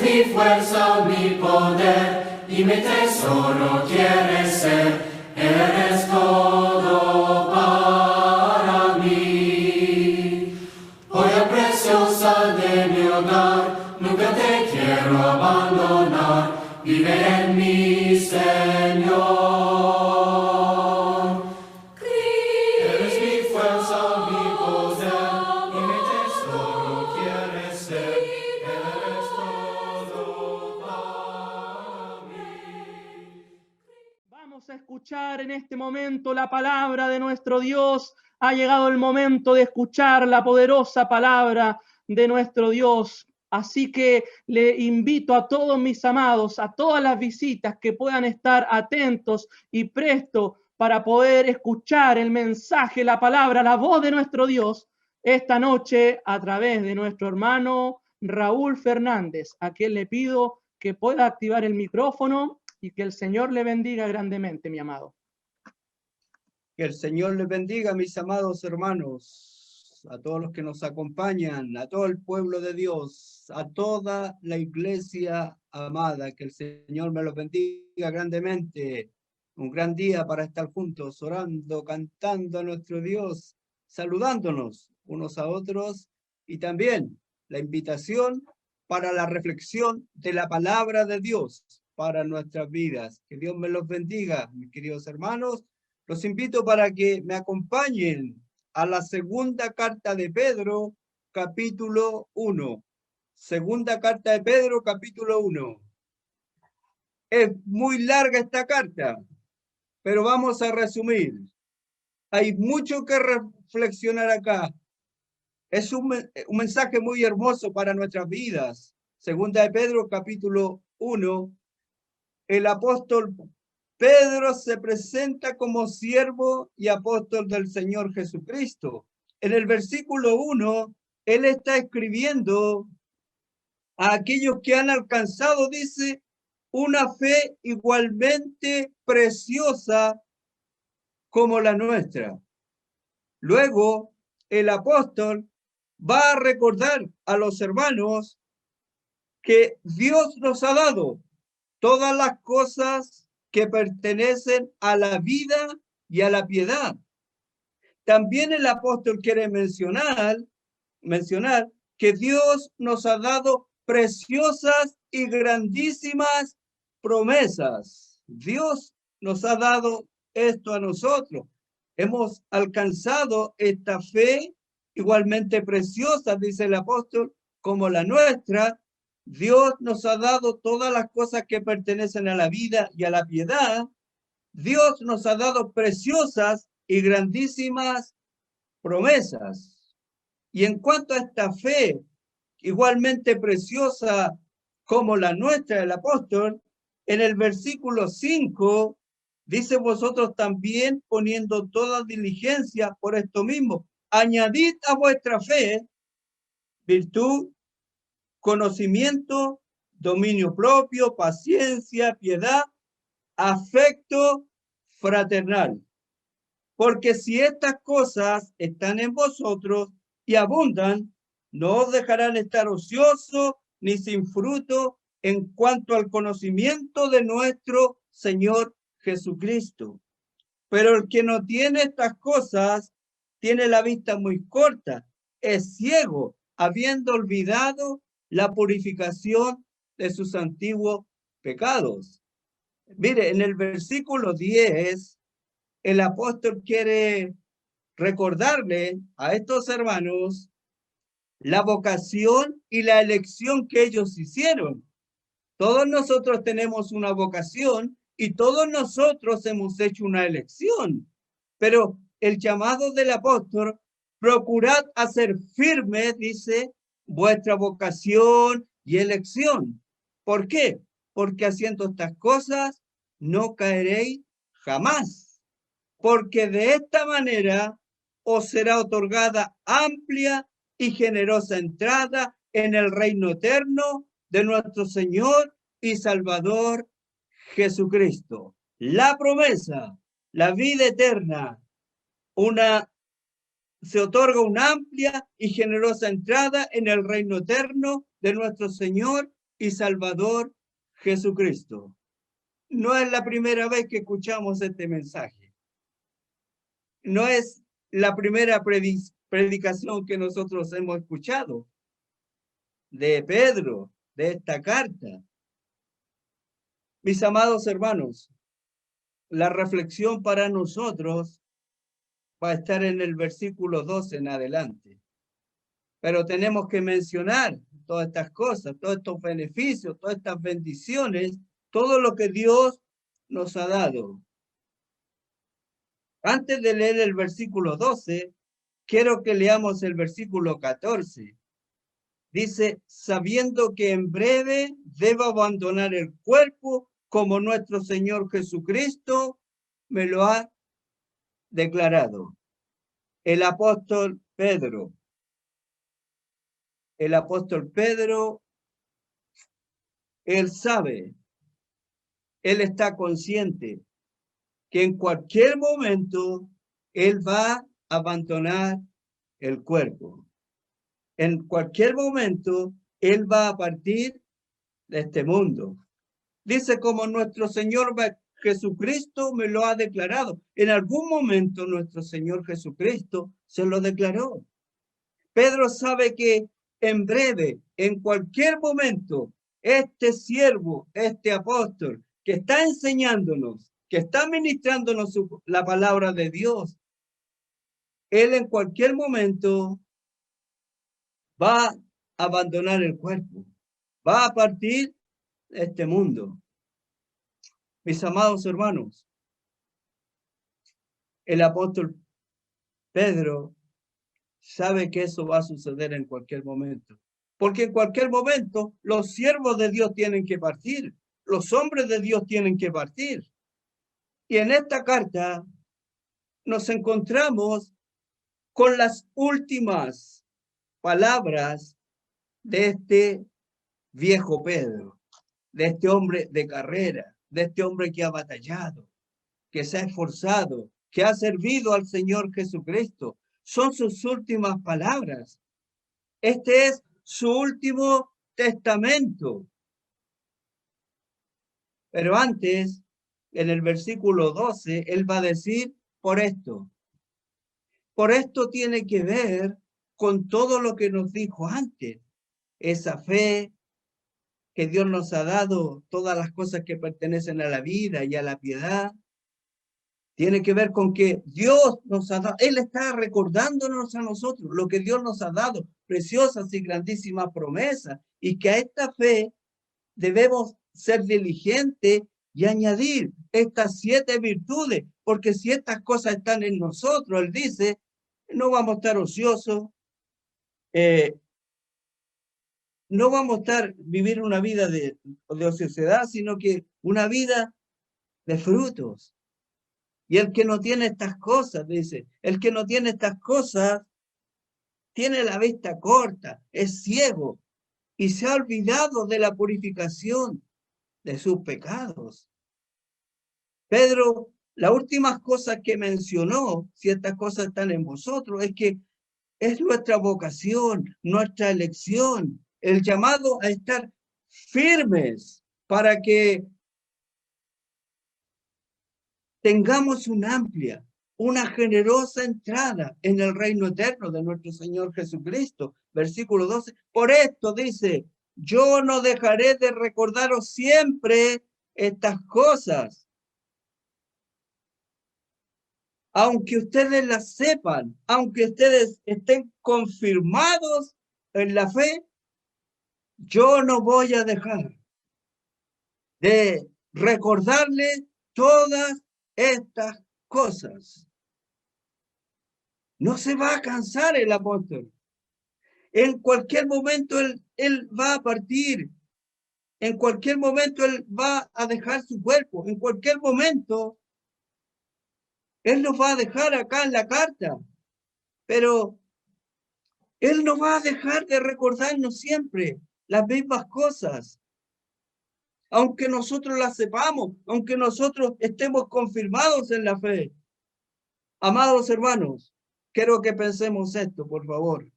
mi fuerza, mi poder, y mi tesoro quieres ser. Eres todo para mí. Joya preciosa de mi hogar, nunca te quiero abandonar. Vive en mí, Señor. Eres mi fuerza, mi poder, y mi tesoro quieres ser. Eres todo para mí. Vamos a escuchar en este momento la palabra de nuestro Dios. Ha llegado el momento de escuchar la poderosa palabra de nuestro Dios. Así que le invito a todos mis amados, a todas las visitas que puedan estar atentos y prestos para poder escuchar el mensaje, la palabra, la voz de nuestro Dios esta noche a través de nuestro hermano Raúl Fernández, a quien le pido que pueda activar el micrófono y que el Señor le bendiga grandemente, mi amado. Que el Señor les bendiga, mis amados hermanos, a todos los que nos acompañan, a todo el pueblo de Dios, a toda la iglesia amada. Que el Señor me los bendiga grandemente. Un gran día para estar juntos, orando, cantando a nuestro Dios, saludándonos unos a otros, y también la invitación para la reflexión de la palabra de Dios para nuestras vidas. Que Dios me los bendiga, mis queridos hermanos. Los invito para que me acompañen a la segunda carta de Pedro, capítulo 1. Segunda carta de Pedro, capítulo 1. Es muy larga esta carta, pero vamos a resumir. Hay mucho que reflexionar acá. Es un mensaje muy hermoso para nuestras vidas. Segunda de Pedro, capítulo 1. El apóstol Pedro se presenta como siervo y apóstol del Señor Jesucristo. En el versículo 1, él está escribiendo a aquellos que han alcanzado, dice, una fe igualmente preciosa como la nuestra. Luego, el apóstol va a recordar a los hermanos que Dios nos ha dado todas las cosas que pertenecen a la vida y a la piedad. También el apóstol quiere mencionar que Dios nos ha dado preciosas y grandísimas promesas. Dios nos ha dado esto a nosotros. Hemos alcanzado esta fe igualmente preciosa, dice el apóstol, como la nuestra. Dios nos ha dado todas las cosas que pertenecen a la vida y a la piedad. Dios nos ha dado preciosas y grandísimas promesas. Y en cuanto a esta fe, igualmente preciosa como la nuestra del apóstol, en el versículo 5, dice: vosotros también, poniendo toda diligencia por esto mismo, añadid a vuestra fe virtud, conocimiento, dominio propio, paciencia, piedad, afecto fraternal. Porque si estas cosas están en vosotros y abundan, no os dejarán estar ociosos ni sin fruto en cuanto al conocimiento de nuestro Señor Jesucristo. Pero el que no tiene estas cosas tiene la vista muy corta, es ciego, habiendo olvidado la purificación de sus antiguos pecados. Mire, en el versículo 10, el apóstol quiere recordarle a estos hermanos la vocación y la elección que ellos hicieron. Todos nosotros tenemos una vocación y todos nosotros hemos hecho una elección. Pero el llamado del apóstol: procurad hacer firme, dice, vuestra vocación y elección. ¿Por qué? Porque haciendo estas cosas no caeréis jamás. Porque de esta manera os será otorgada amplia y generosa entrada en el reino eterno de nuestro Señor y Salvador Jesucristo. La promesa, la vida eterna, se otorga una amplia y generosa entrada en el reino eterno de nuestro Señor y Salvador Jesucristo. No es la primera vez que escuchamos este mensaje. No es la primera predicación que nosotros hemos escuchado de Pedro, de esta carta. Mis amados hermanos, la reflexión para nosotros va a estar en el versículo 12 en adelante. Pero tenemos que mencionar todas estas cosas, todos estos beneficios, todas estas bendiciones, todo lo que Dios nos ha dado. Antes de leer el versículo 12, quiero que leamos el versículo 14. Dice, sabiendo que en breve debo abandonar el cuerpo, como nuestro Señor Jesucristo me lo ha declarado. El apóstol Pedro. El apóstol Pedro, él sabe, él está consciente que en cualquier momento él va a abandonar el cuerpo. En cualquier momento él va a partir de este mundo. Dice, como nuestro Señor Jesucristo me lo ha declarado. En algún momento nuestro Señor Jesucristo se lo declaró. Pedro sabe que en breve, en cualquier momento, este siervo, este apóstol, que está enseñándonos, que está ministrándonos la palabra de Dios, él en cualquier momento va a abandonar el cuerpo, va a partir de este mundo. Mis amados hermanos, el apóstol Pedro sabe que eso va a suceder en cualquier momento, porque en cualquier momento los siervos de Dios tienen que partir, los hombres de Dios tienen que partir. Y en esta carta nos encontramos con las últimas palabras de este viejo Pedro, de este hombre de carrera, de este hombre que ha batallado, que se ha esforzado, que ha servido al Señor Jesucristo. Son sus últimas palabras. Este es su último testamento. Pero antes, en el versículo 12, él va a decir, por esto. Por esto tiene que ver con todo lo que nos dijo antes. Esa fe que Dios nos ha dado, todas las cosas que pertenecen a la vida y a la piedad. Tiene que ver con que Dios nos ha dado, Él está recordándonos a nosotros lo que Dios nos ha dado, preciosas y grandísimas promesas, y que a esta fe debemos ser diligentes y añadir estas 7 virtudes, porque si estas cosas están en nosotros, Él dice, no vamos a estar ociosos, no vamos a vivir una vida de ociosidad, sino que una vida de frutos. Y el que no tiene estas cosas, dice, el que no tiene estas cosas, tiene la vista corta, es ciego y se ha olvidado de la purificación de sus pecados. Pedro, las últimas cosas que mencionó, si estas cosas están en vosotros, es que es nuestra vocación, nuestra elección, el llamado a estar firmes para que tengamos una amplia, una generosa entrada en el reino eterno de nuestro Señor Jesucristo. Versículo 12. Por esto dice, yo no dejaré de recordaros siempre estas cosas. Aunque ustedes las sepan, aunque ustedes estén confirmados en la fe, yo no voy a dejar de recordarles todas estas cosas. No se va a cansar el apóstol. En cualquier momento él va a partir. En cualquier momento él va a dejar su cuerpo. En cualquier momento él nos va a dejar acá en la carta. Pero él no va a dejar de recordarnos siempre las mismas cosas. Aunque nosotros las sepamos, aunque nosotros estemos confirmados en la fe. Amados hermanos, quiero que pensemos esto, por favor.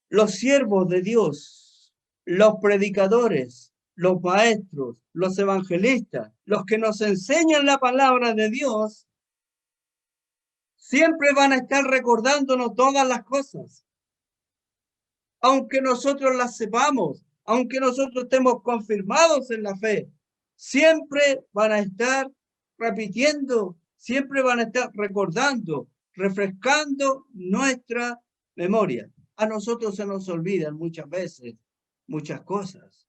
Los siervos de Dios los predicadores, los maestros, los evangelistas, los que nos enseñan la palabra de Dios, siempre van a estar recordándonos todas las cosas. Aunque nosotros las sepamos, aunque nosotros estemos confirmados en la fe, siempre van a estar repitiendo, siempre van a estar recordando, refrescando nuestra memoria. A nosotros se nos olvidan muchas veces muchas cosas.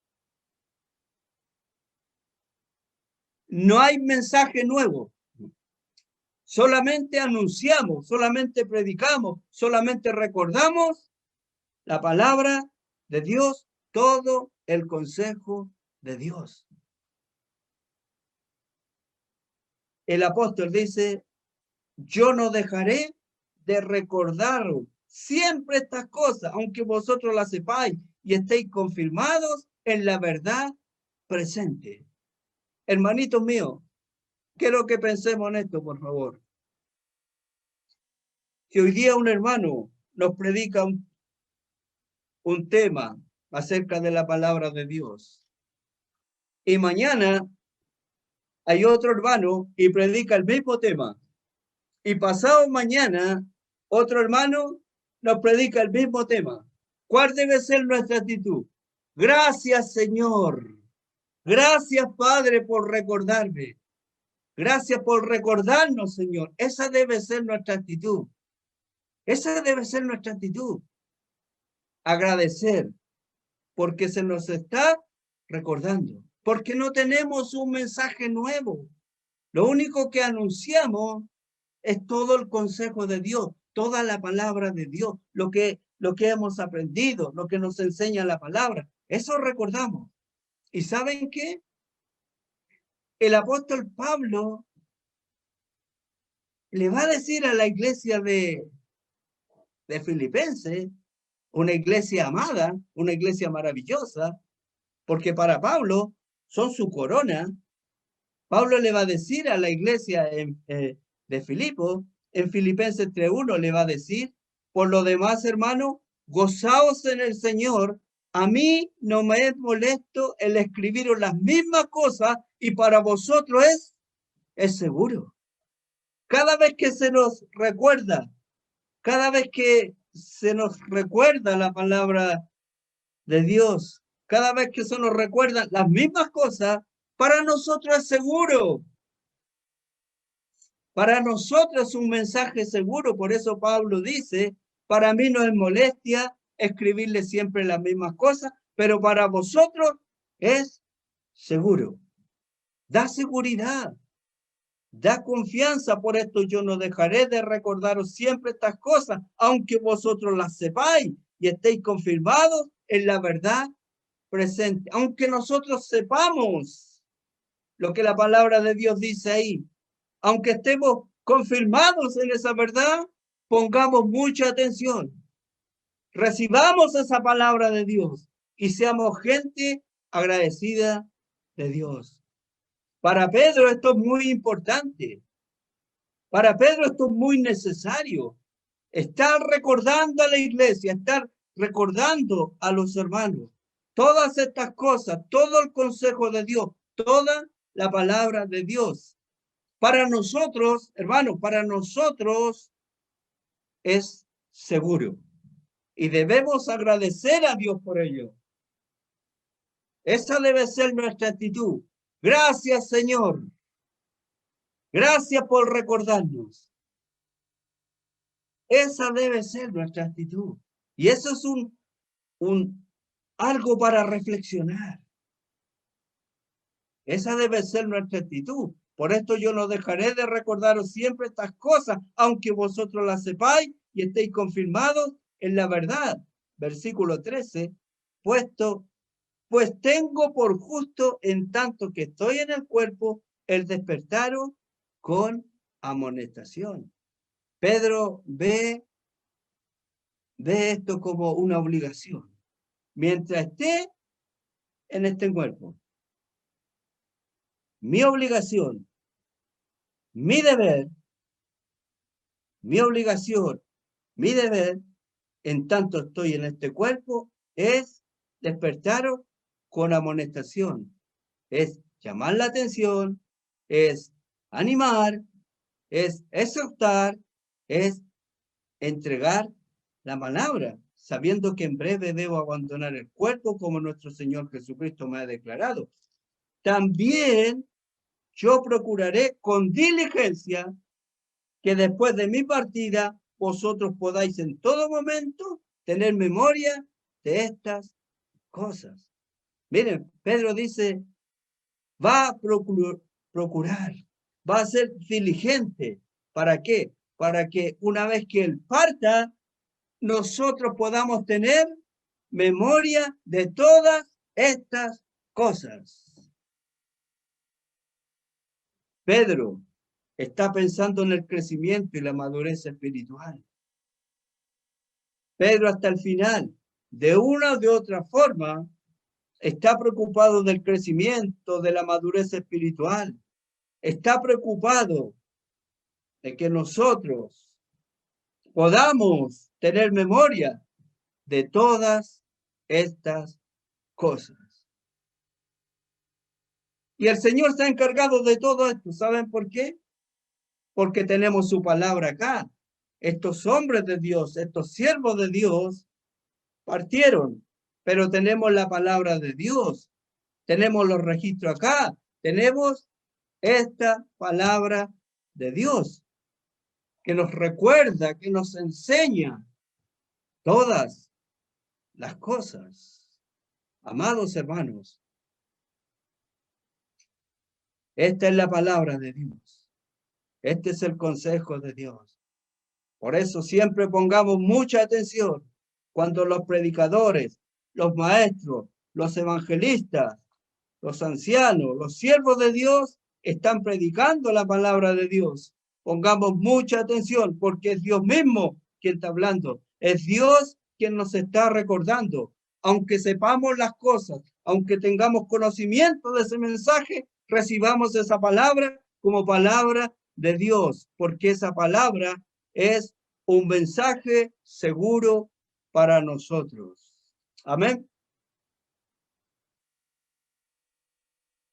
No hay mensaje nuevo. Solamente anunciamos, solamente predicamos, solamente recordamos la palabra de Dios, todo el consejo de Dios. El apóstol dice, yo no dejaré de recordaros siempre estas cosas, aunque vosotros las sepáis y estéis confirmados en la verdad presente. Hermanitos míos, quiero que pensemos en esto, por favor. Si hoy día un hermano nos predica un tema acerca de la palabra de Dios, y mañana hay otro hermano y predica el mismo tema, y pasado mañana otro hermano nos predica el mismo tema, ¿cuál debe ser nuestra actitud? Gracias, Señor. Gracias, Padre, por recordarme. Gracias por recordarnos, Señor. Esa debe ser nuestra actitud. Esa debe ser nuestra actitud. Agradecer porque se nos está recordando. Porque no tenemos un mensaje nuevo. Lo único que anunciamos es todo el consejo de Dios, toda la palabra de Dios, lo que hemos aprendido, lo que nos enseña la palabra. Eso recordamos. ¿Y saben qué? El apóstol Pablo le va a decir a la iglesia de Filipenses, una iglesia amada, una iglesia maravillosa, porque para Pablo son su corona. Pablo le va a decir a la iglesia de Filipos, en Filipenses 3:1 le va a decir, por lo demás, hermano, gozaos en el Señor. A mí no me es molesto el escribiros las mismas cosas y para vosotros es seguro. Cada vez que se nos recuerda, cada vez que se nos recuerda la palabra de Dios, cada vez que se nos recuerdan las mismas cosas, para nosotros es seguro. Para nosotros es un mensaje seguro. Por eso Pablo dice, para mí no es molestia escribirle siempre las mismas cosas, pero para vosotros es seguro. Da seguridad, da confianza. Por esto yo no dejaré de recordaros siempre estas cosas, aunque vosotros las sepáis y estéis confirmados en la verdad presente. Aunque nosotros sepamos lo que la palabra de Dios dice ahí, aunque estemos confirmados en esa verdad, pongamos mucha atención. Recibamos esa palabra de Dios y seamos gente agradecida de Dios. Para Pedro esto es muy importante. Para Pedro esto es muy necesario. Estar recordando a la iglesia, estar recordando a los hermanos. Todas estas cosas, todo el consejo de Dios, toda la palabra de Dios. Para nosotros, hermanos, para nosotros es seguro. Y debemos agradecer a Dios por ello. Esa debe ser nuestra actitud. Gracias, Señor. Gracias por recordarnos. Esa debe ser nuestra actitud. Y eso es algo para reflexionar. Esa debe ser nuestra actitud. Por esto yo no dejaré de recordaros siempre estas cosas, aunque vosotros las sepáis y estéis confirmados en la verdad. Versículo 13, pues tengo por justo en tanto que estoy en el cuerpo, el despertaros con amonestación. Pedro ve esto como una obligación. Mientras esté en este cuerpo, mi obligación, mi deber, mi obligación, mi deber, en tanto estoy en este cuerpo, es despertaros con amonestación. Es llamar la atención, es animar, es exhortar, es entregar la palabra, sabiendo que en breve debo abandonar el cuerpo como nuestro Señor Jesucristo me ha declarado. También yo procuraré con diligencia que después de mi partida vosotros podáis en todo momento tener memoria de estas cosas. Miren, Pedro dice, va a procurar, va a ser diligente. ¿Para qué? Para que una vez que él parta, nosotros podamos tener memoria de todas estas cosas. Pedro está pensando en el crecimiento y la madurez espiritual. Pedro hasta el final, de una o de otra forma, está preocupado del crecimiento, de la madurez espiritual. Está preocupado de que nosotros podamos tener memoria de todas estas cosas. Y el Señor se ha encargado de todo esto. ¿Saben por qué? Porque tenemos su palabra acá. Estos hombres de Dios, estos siervos de Dios, partieron, pero tenemos la palabra de Dios. Tenemos los registros acá. Tenemos esta palabra de Dios que nos recuerda, que nos enseña todas las cosas. Amados hermanos, esta es la palabra de Dios. Este es el consejo de Dios. Por eso siempre pongamos mucha atención cuando los predicadores, los maestros, los evangelistas, los ancianos, los siervos de Dios están predicando la palabra de Dios. Pongamos mucha atención porque es Dios mismo quien está hablando. Es Dios quien nos está recordando. Aunque sepamos las cosas, aunque tengamos conocimiento de ese mensaje, recibamos esa palabra como palabra de Dios, porque esa palabra es un mensaje seguro para nosotros. Amén.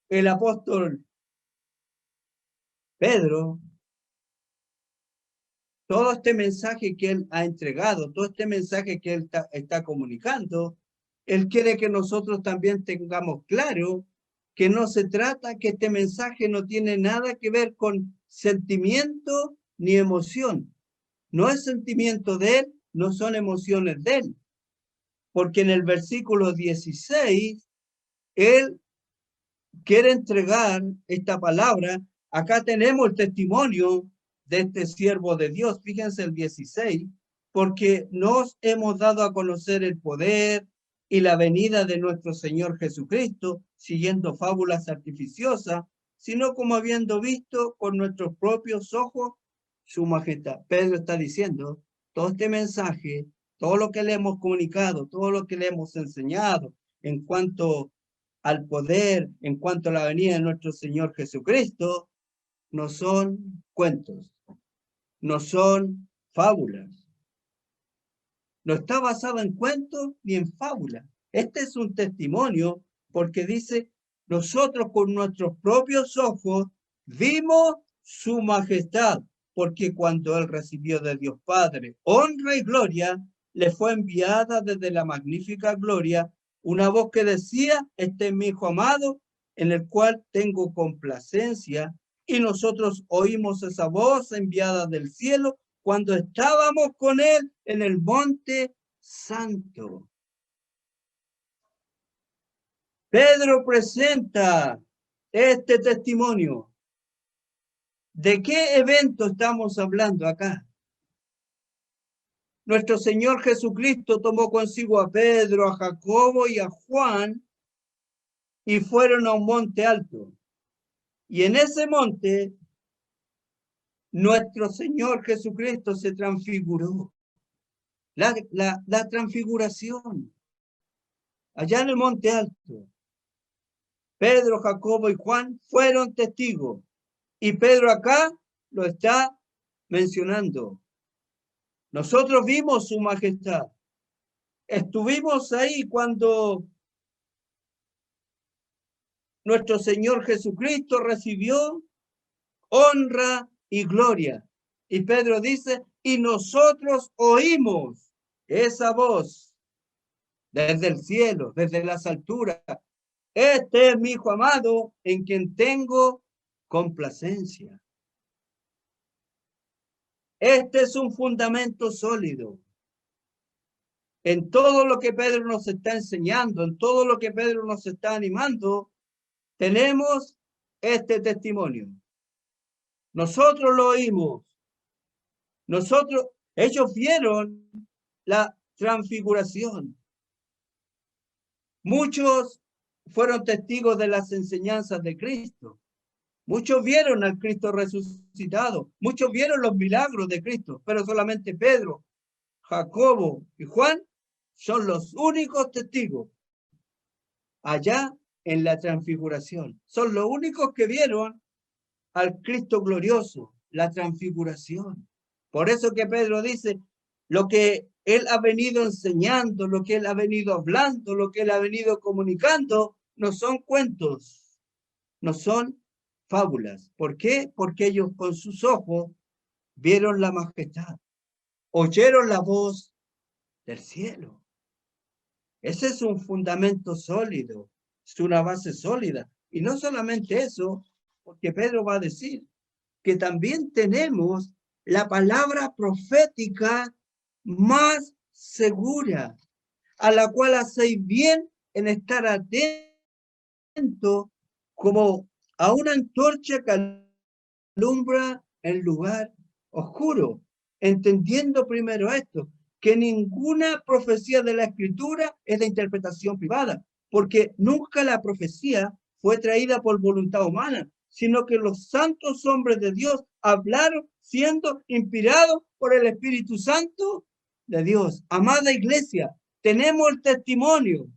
El apóstol Pedro, todo este mensaje que él ha entregado, todo este mensaje que él está comunicando, él quiere que nosotros también tengamos claro que no se trata, que este mensaje no tiene nada que ver con sentimiento ni emoción. No es sentimiento de él, no son emociones de él. Porque en el versículo 16, él quiere entregar esta palabra. Acá tenemos el testimonio de este siervo de Dios. Fíjense el 16, porque nos hemos dado a conocer el poder y la venida de nuestro Señor Jesucristo, siguiendo fábulas artificiosas, sino como habiendo visto con nuestros propios ojos su majestad. Pedro está diciendo, todo este mensaje, todo lo que le hemos comunicado, todo lo que le hemos enseñado en cuanto al poder, en cuanto a la venida de nuestro Señor Jesucristo, no son cuentos, no son fábulas. No está basado en cuentos ni en fábulas. Este es un testimonio porque dice, nosotros con nuestros propios ojos vimos su majestad, porque cuando él recibió de Dios Padre honra y gloria, le fue enviada desde la magnífica gloria una voz que decía, este es mi Hijo amado, en el cual tengo complacencia, y nosotros oímos esa voz enviada del cielo cuando estábamos con él en el monte santo. Pedro presenta este testimonio. ¿De qué evento estamos hablando acá? Nuestro Señor Jesucristo tomó consigo a Pedro, a Jacobo y a Juan y fueron a un monte alto. Y en ese monte, nuestro Señor Jesucristo se transfiguró. La transfiguración. Allá en el monte alto. Pedro, Jacobo y Juan fueron testigos. Y Pedro acá lo está mencionando. Nosotros vimos su majestad. Estuvimos ahí cuando nuestro Señor Jesucristo recibió honra y gloria. Y Pedro dice, y nosotros oímos esa voz desde el cielo, desde las alturas. Este es mi Hijo amado en quien tengo complacencia. Este es un fundamento sólido. En todo lo que Pedro nos está enseñando, en todo lo que Pedro nos está animando, tenemos este testimonio. Nosotros lo oímos. Ellos vieron la transfiguración. Muchos fueron testigos de las enseñanzas de Cristo. Muchos vieron al Cristo resucitado. Muchos vieron los milagros de Cristo, pero solamente Pedro, Jacobo y Juan son los únicos testigos allá en la transfiguración. Son los únicos que vieron al Cristo glorioso, la transfiguración. Por eso que Pedro dice, lo que él ha venido enseñando, lo que él ha venido hablando, lo que él ha venido comunicando, no son cuentos, no son fábulas. ¿Por qué? Porque ellos con sus ojos vieron la majestad, oyeron la voz del cielo. Ese es un fundamento sólido, es una base sólida. Y no solamente eso, porque Pedro va a decir que también tenemos la palabra profética más segura, a la cual hacéis bien en estar atento como a una antorcha que alumbra en lugar oscuro, entendiendo primero esto, que ninguna profecía de la Escritura es de interpretación privada, porque nunca la profecía fue traída por voluntad humana, sino que los santos hombres de Dios hablaron siendo inspirados por el Espíritu Santo de Dios. Amada iglesia, tenemos el testimonio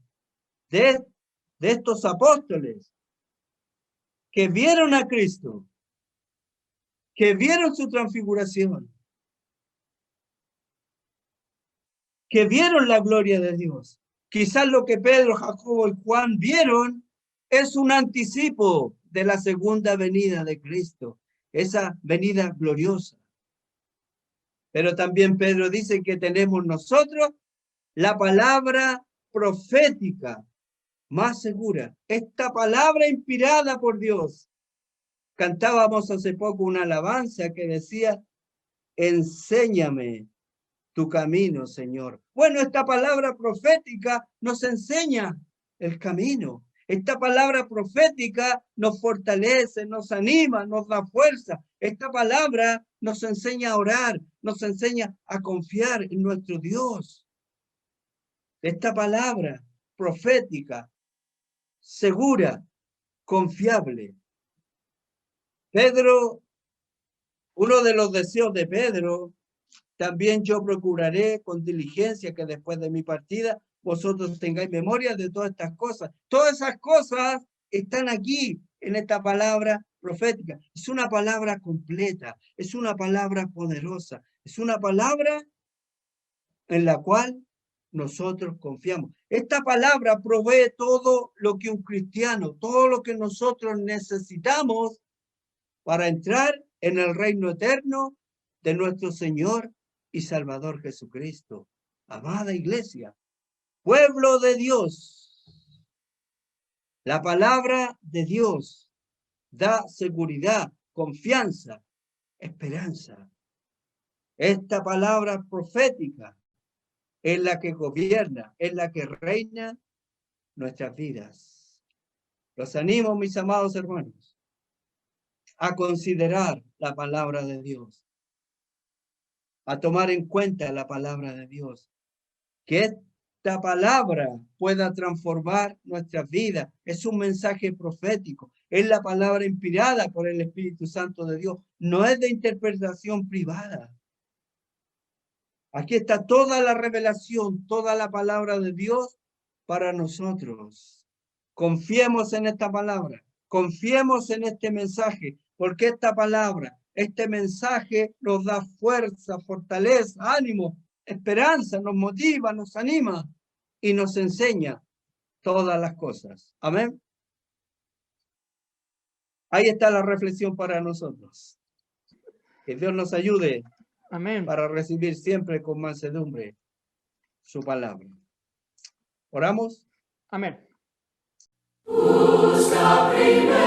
de estos apóstoles que vieron a Cristo, que vieron su transfiguración, que vieron la gloria de Dios. Quizás lo que Pedro, Jacobo y Juan vieron es un anticipo de la segunda venida de Cristo, esa venida gloriosa. Pero también Pedro dice que tenemos nosotros la palabra profética más segura, esta palabra inspirada por Dios. Cantábamos hace poco una alabanza que decía, enséñame tu camino, Señor. Bueno, esta palabra profética nos enseña el camino. Esta palabra profética nos fortalece, nos anima, nos da fuerza. Esta palabra nos enseña a orar, nos enseña a confiar en nuestro Dios. Esta palabra profética, segura, confiable. Pedro, uno de los deseos de Pedro, también yo procuraré con diligencia que después de mi partida vosotros tengáis memoria de todas estas cosas. Todas esas cosas están aquí en esta palabra profética. Es una palabra completa, es una palabra poderosa, es una palabra en la cual nosotros confiamos. Esta palabra provee todo lo que un cristiano, todo lo que nosotros necesitamos para entrar en el reino eterno de nuestro Señor y Salvador Jesucristo. Amada iglesia, pueblo de Dios, la palabra de Dios da seguridad, confianza, esperanza. Esta palabra profética es la que gobierna, es la que reina nuestras vidas. Los animo, mis amados hermanos, a considerar la palabra de Dios, a tomar en cuenta la palabra de Dios, que esta palabra pueda transformar nuestras vidas. Es un mensaje profético, es la palabra inspirada por el Espíritu Santo de Dios, no es de interpretación privada. Aquí está toda la revelación, toda la palabra de Dios para nosotros. Confiemos en esta palabra, confiemos en este mensaje, porque esta palabra, este mensaje nos da fuerza, fortaleza, ánimo, esperanza, nos motiva, nos anima y nos enseña todas las cosas. Amén. Ahí está la reflexión para nosotros. Que Dios nos ayude Amén. para recibir siempre con mansedumbre su palabra. ¿Oramos? Amén. Busca primero